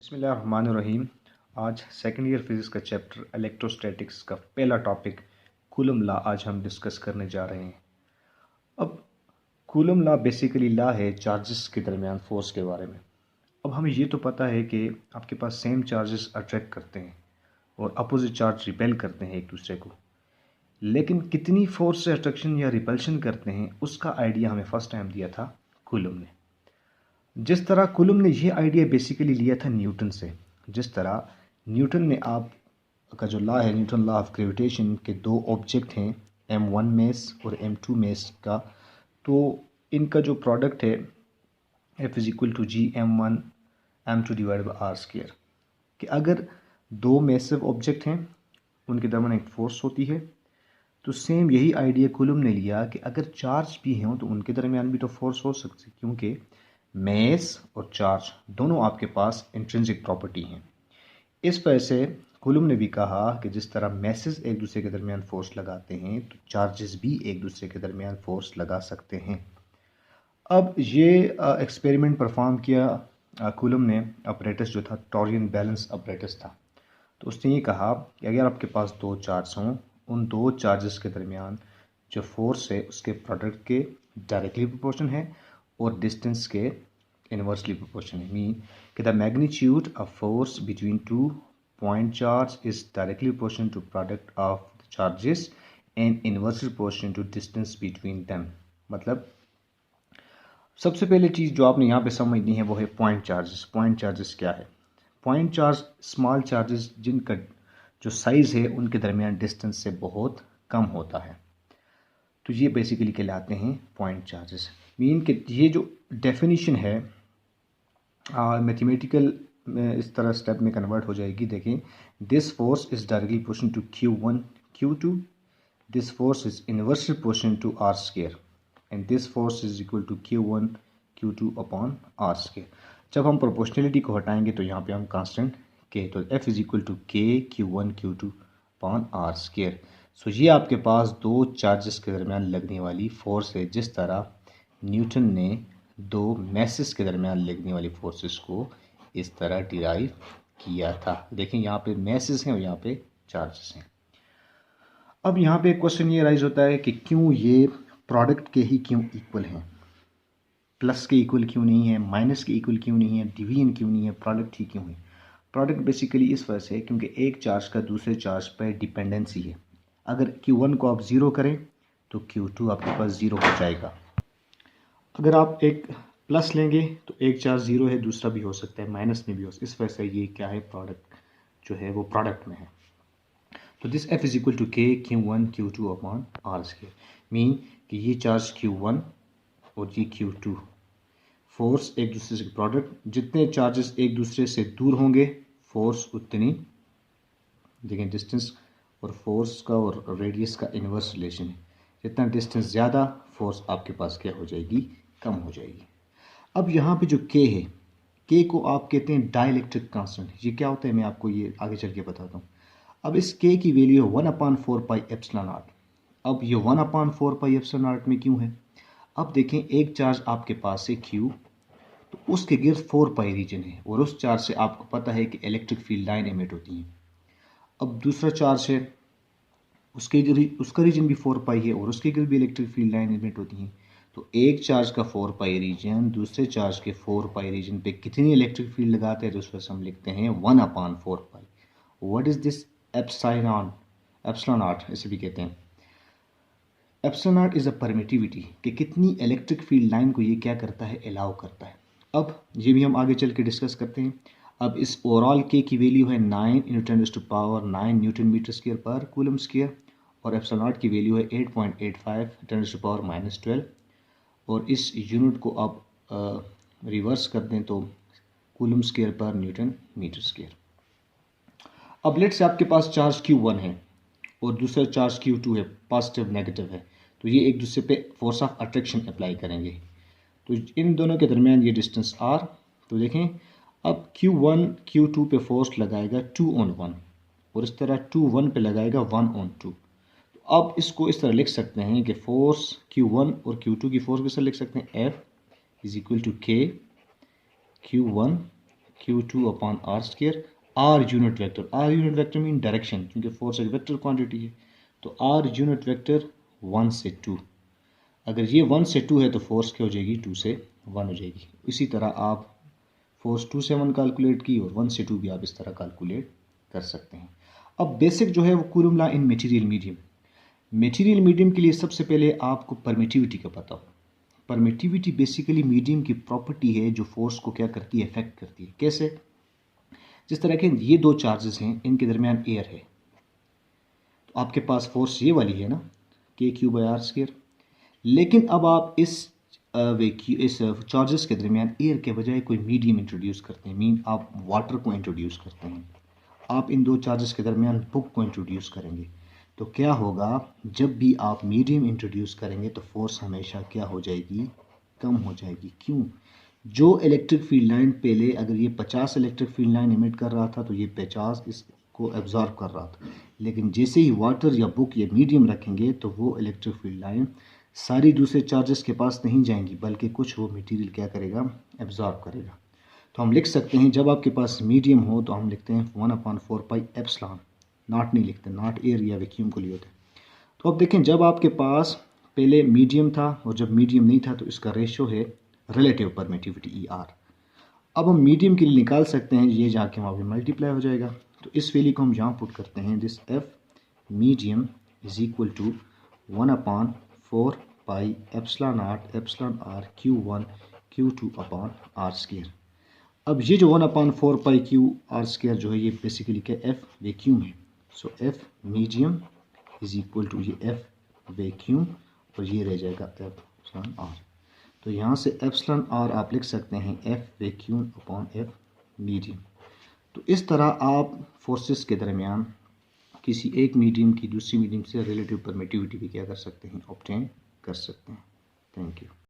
बिस्मिल्लाहिर्रहमानिर्रहीम। आज second year physics का चैप्टर इलेक्ट्रोस्टैटिक्स का पहला टॉपिक कूलम लॉ आज हम डिस्कस करने जा रहे हैं। अब कूलम लॉ बेसिकली लॉ है चार्जेस के दरमियान फोर्स के बारे में। अब हमें ये तो पता है कि आपके पास सेम चार्जेस अट्रैक्ट करते हैं और अपोजिट चार्ज रिपेल करते हैं एक दूसरे को, लेकिन कितनी फोर्स से अट्रैक्शन या रिपल्शन करते हैं उसका आइडिया हमें फर्स्ट टाइम दिया था कूलम ने। जिस तरह कूलम ने यह आइडिया बेसिकली लिया था न्यूटन से। जिस तरह न्यूटन ने आप का जो लॉ है, न्यूटन लॉ ऑफ ग्रेविटेशन के दो ऑब्जेक्ट हैं, m1 मेस और m2 मेस का, तो इनका जो प्रोडक्ट है F is equal to G m1 m2 divide by R square, कि अगर दो मैसिव ऑब्जेक्ट हैं उनके दरमियान एक फोर्स होती है, तो सेम यही आइडिया कूलम ने लिया कि अगर चार्ज भी हों तो उनके दरमियान भी तो फोर्स हो सकती है, क्योंकि मैस और चार्ज दोनों आपके पास इंट्रिंसिक प्रॉपर्टी हैं। इस वजह से कूलम ने भी कहा कि जिस तरह मैसेज एक दूसरे के दरमियान फोर्स लगाते हैं तो चार्जेस भी एक दूसरे के दरमियान फोर्स लगा सकते हैं। अब ये एक्सपेरिमेंट परफॉर्म किया कूलम ने। अपरेटस जो था टॉरियन बैलेंस अपरेटस था। तो उसने ये कहा कि अगर आपके पास दो चार्ज हों, उन दो चार्जेस के दरमियान जो फोर्स है उसके प्रोडक्ट के डायरेक्टली प्रोपोर्शन है और डिस्टेंस के इनवर्सली प्रोपोर्शन है। मीन कि the magnitude of force between two point charge is directly proportion to product of the charges and inversely proportion to distance between them. मतलब सबसे पहले चीज़ जो आपने यहाँ पे समझनी है वो है पॉइंट चार्जेस। पॉइंट चार्जेस क्या है? पॉइंट चार्ज स्मॉल चार्जेस जिनका जो साइज़ है उनके दरमियान डिस्टेंस से बहुत कम होता है, तो ये बेसिकली कहलाते हैं पॉइंट चार्जेस। मीन कि ये जो डेफिनेशन है मैथमेटिकल इस तरह स्टेप में कन्वर्ट हो जाएगी। देखें, this force is directly proportional to Q1 Q2, this force is inversely proportional to R square and this force is equal to Q1 Q2 upon R square. जब हम proportionality को हटाएंगे तो यहाँ पे हम कांस्टेंट K, तो F is equal to K Q1 Q2 upon R square. So ये आपके पास दो चार्जेस के दरमियान लगने वाली फोर्स है, जिस तरह न्यूटन ने दो मैसेस के दरमियान लगने वाली फोर्सेस को इस तरह डिराइव किया था। देखें, यहाँ पे मैसेस हैं और यहाँ पे चार्जेस हैं। अब यहाँ पे क्वेश्चन ये राइज होता है कि क्यों ये प्रोडक्ट के ही क्यों इक्वल हैं, प्लस के इक्वल क्यों नहीं है, माइनस के इक्वल क्यों नहीं है, डिवीजन क्यों नहीं है, प्रोडक्ट ही क्यों है? प्रोडक्ट बेसिकली इस वजह से क्योंकि एक चार्ज का दूसरे चार्ज पर डिपेंडेंसी है। अगर Q1 को आप ज़ीरो करें तो Q2 आपके पास ज़ीरो हो जाएगा। अगर आप एक प्लस लेंगे तो एक चार्ज ज़ीरो है, दूसरा भी हो सकता है, माइनस में भी हो सकता है। इस वजह से ये क्या है, प्रोडक्ट जो है वो प्रोडक्ट में है। तो this F is equal to K Q1 Q2 upon R square. Mean कि ये चार्ज Q1 और ये Q2, फोर्स एक दूसरे से प्रोडक्ट, जितने चार्जेस एक दूसरे से दूर होंगे फोर्स उतनी, देखें डिस्टेंस और फोर्स का और रेडियस का इन्वर्स रिलेशन है। जितना डिस्टेंस ज़्यादा फोर्स आपके पास क्या हो जाएगी, कम हो जाएगी। अब यहाँ पे जो K है, K को आप कहते हैं डाइलेक्ट्रिक कांस्टेंट। ये क्या होता है मैं आपको ये आगे चल के बताता हूँ। अब इस K की वैल्यू है 1/4 पाई एप्सिलॉन नॉट। अब ये 1/4 पाई एप्सिलॉन नॉट में क्यों है? अब देखें, एक चार्ज आपके पास है Q, तो उसके गिर्द 4 पाई रीजन है और उस चार्ज से आपको पता है कि इलेक्ट्रिक फील्ड लाइन एमिट होती है। अब दूसरा चार्ज है, उसका रीजन भी 4 पाई है और उसके गिर्द भी इलेक्ट्रिक फील्ड लाइन एमिट होती हैं। तो एक चार्ज का 4 पाई रीजन दूसरे चार्ज के 4 पाई रीजन पे कितनी इलेक्ट्रिक फील्ड लगाते हैं, तो उस वजह से हम लिखते हैं 1/4 pi. What is this epsilon? Epsilon naught इसे भी कहते हैं। Epsilon naught is a permittivity, कि कितनी इलेक्ट्रिक फील्ड लाइन को ये क्या करता है, अलाउ करता है। अब ये भी हम आगे चल के डिस्कस करते हैं। अब इस ओवरऑल के की वैल्यू है 9 × 10⁻⁹ न्यूटन मीटर स्क्वायर पर कूलम स्क्वायर, और एप्सिलॉन नॉट की वैल्यू है 8.85 × 10⁻⁻12। और इस यूनिट को आप रिवर्स कर दें तो कूलम स्क्वायर पर न्यूटन मीटर स्क्वायर। अब लेट से आपके पास चार्ज Q1 है और दूसरा चार्ज Q2 है, पॉजिटिव नेगेटिव है, तो ये एक दूसरे पे फोर्स ऑफ अट्रैक्शन अप्लाई करेंगे। तो इन दोनों के दरमियान ये डिस्टेंस R। तो देखें, अब Q1 Q2 पे फोर्स लगाएगा 2/1 और इस तरह 2/1 पे लगाएगा 1/2। तो अब इसको इस तरह लिख सकते हैं कि फोर्स Q1 और Q2 की फोर्स किस तरह लिख सकते हैं, F is equal to K Q1 Q2 upon R square, R unit vector, R unit vector mean direction, क्योंकि फोर्स एक वेक्टर क्वांटिटी है, तो R यूनिट वेक्टर 1 से 2। अगर ये 1 से 2 है तो फोर्स क्या हो जाएगी, 2 से 1 हो जाएगी। इसी तरह आप फोर्स 2 से 1 कैलकुलेट की और 1 से 2 भी आप इस तरह कैलकुलेट कर सकते हैं। अब बेसिक जो है वो coulomb law in material medium. Material medium के लिए सबसे पहले आपको परमिटिविटी का पता हो। परमिटिविटी बेसिकली मीडियम की प्रॉपर्टी है जो फोर्स को क्या करती है, इफेक्ट करती है। कैसे? जिस तरह के ये दो चार्जेस हैं, इनके दरमियान एयर है, तो आपके पास फोर्स ये वाली है ना, KQ/R²। लेकिन अब आप इस चार्जेस के दरमियान एयर के बजाय कोई मीडियम इंट्रोड्यूस करते हैं, मीन आप वाटर को इंट्रोड्यूस करते हैं। आप इन दो चार्जेस के दरमियान बुक को इंट्रोड्यूस करेंगे, तो क्या होगा, जब भी आप मीडियम इंट्रोड्यूस करेंगे तो फोर्स हमेशा क्या हो जाएगी, कम हो जाएगी। क्यों? जो इलेक्ट्रिक फील्ड लाइन पहले अगर ये 50 इलेक्ट्रिक फील्ड लाइन इमिट कर रहा था तो ये 50 इसको एब्जॉर्ब कर रहा था, लेकिन जैसे ही वाटर या बुक ये मीडियम रखेंगे तो वो इलेक्ट्रिक फील्ड लाइन सारी दूसरे चार्जेस के पास नहीं जाएंगी, बल्कि कुछ वो मटेरियल क्या करेगा, एब्जॉर्ब करेगा। तो हम लिख सकते हैं, जब आपके पास मीडियम हो तो हम लिखते हैं 1/4 पाई एप्सिलॉन, नॉट नहीं लिखते, नॉट एयर या वैक्यूम को लिए होते हैं। तो अब देखें, जब आपके पास पहले मीडियम था और जब मीडियम नहीं था तो इसका रेशो है रिलेटिव परमिटिविटी ER। अब हम मीडियम के लिए निकाल सकते हैं, ये जाके वहाँ पे मल्टीप्लाई हो जाएगा। तो इस वैल्यू को हम यहाँ पुट करते हैं, this F medium is equal to 1/4 pi epsilon naught epsilon R Q1 Q2/R²। अब ये जो 1/4 पाई QR² जो है ये बेसिकली क्या, F वैक्यूम है। So F medium is equal to ये F वैक्यूम और ये रह जाएगा एप्सिलॉन R। तो यहाँ से एप्सिलॉन R आप लिख सकते हैं F vacuum upon F medium. तो इस तरह आप फोर्सेस के दरमियान किसी एक मीडियम की दूसरी मीडियम से रिलेटिव परमिटिविटी भी क्या कर सकते हैं, ऑब्टेन कर सकते हैं। Thank you.